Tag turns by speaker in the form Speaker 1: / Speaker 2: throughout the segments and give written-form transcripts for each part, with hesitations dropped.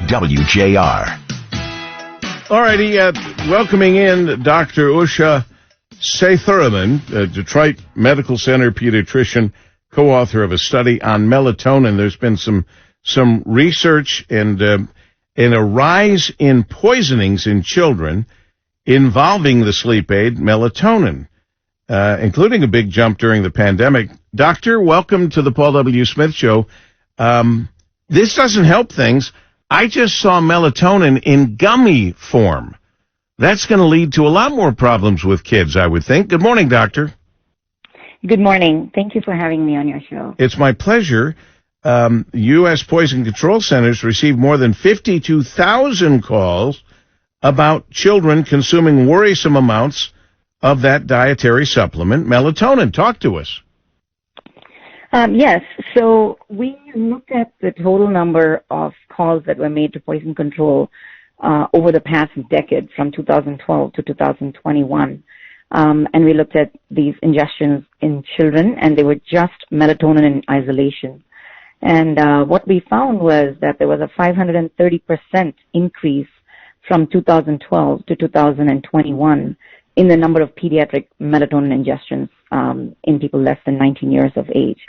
Speaker 1: WJR.
Speaker 2: All righty, welcoming in Dr. Usha Sethuraman, Detroit Medical Center pediatrician, co-author of a study on melatonin. There's been some research and a rise in poisonings in children involving the sleep aid melatonin, including a big jump during the pandemic. Doctor, welcome to the Paul W. Smith Show. This doesn't help things. I just saw melatonin in gummy form. That's going to lead to a lot more problems with kids, I would think. Good morning, doctor.
Speaker 3: Good morning. Thank you for having me on your show.
Speaker 2: It's my pleasure. U.S. Poison Control Centers received more than 52,000 calls about children consuming worrisome amounts of that dietary supplement, melatonin. Talk to us.
Speaker 3: Yes. So we looked at the total number of calls that were made to poison control over the past decade, from 2012 to 2021. And we looked at these ingestions in children, and they were just melatonin in isolation. And what we found was that there was a 530% increase from 2012 to 2021 in the number of pediatric melatonin ingestions in people less than 19 years of age.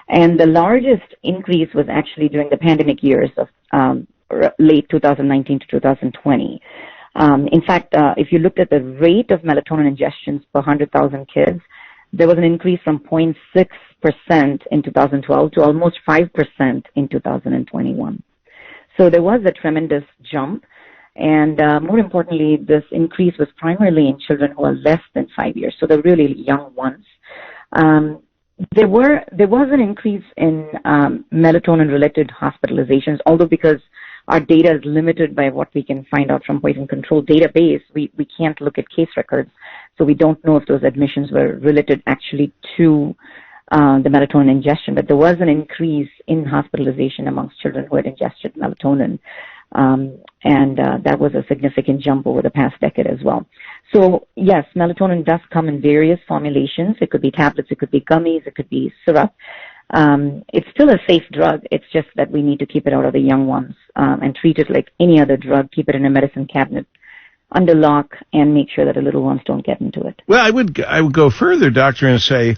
Speaker 3: And the largest increase was actually during the pandemic years of late 2019 to 2020. In fact, if you looked at the rate of melatonin ingestions per 100,000 kids, there was an increase from 0.6% in 2012 to almost 5% in 2021. So there was a tremendous jump. And more importantly, this increase was primarily in children who are less than 5 years, so the really young ones. There was an increase in melatonin-related hospitalizations, although because our data is limited by what we can find out from poison control database, we can't look at case records, so we don't know if those admissions were related actually to the melatonin ingestion. But there was an increase in hospitalization amongst children who had ingested melatonin. And that was a significant jump over the past decade as well. So yes, melatonin does come in various formulations. It could be tablets, it could be gummies, it could be syrup. It's still a safe drug. It's just that we need to keep it out of the young ones, and treat it like any other drug. Keep it in a medicine cabinet under lock and make sure that the little ones don't get into it.
Speaker 2: Well, I would go further, doctor, and say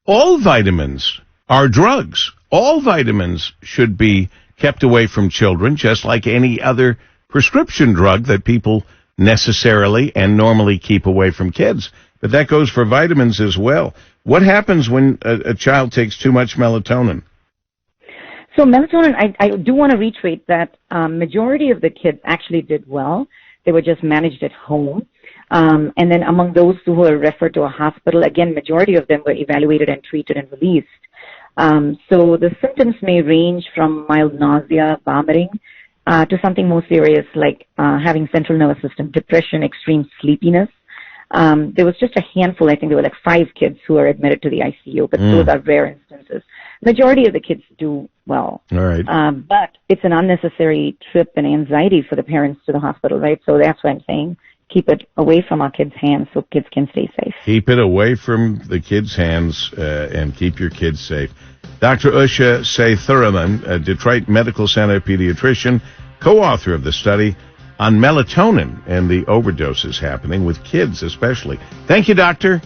Speaker 2: all vitamins are drugs. All vitamins should be kept away from children, just like any other prescription drug that people necessarily and normally keep away from kids. But that goes for vitamins as well. What happens when a child takes too much melatonin?
Speaker 3: So melatonin, I do want to reiterate that majority of the kids actually did well. They were just managed at home. And then among those who were referred to a hospital, again, majority of them were evaluated and treated and released. So the symptoms may range from mild nausea, vomiting, to something more serious like having central nervous system depression, extreme sleepiness. There was just a handful, I think there were like 5 kids who were admitted to the ICU, but those are rare instances. Majority of the kids do well.
Speaker 2: All right.
Speaker 3: But it's an unnecessary trip and anxiety for the parents to the hospital, right? So that's why I'm saying keep it away from our kids' hands so kids can stay safe.
Speaker 2: Keep it away from the kids' hands and keep your kids safe. Dr. Usha Sethuraman, a Detroit Medical Center pediatrician, co-author of the study on melatonin and the overdoses happening with kids especially. Thank you, doctor.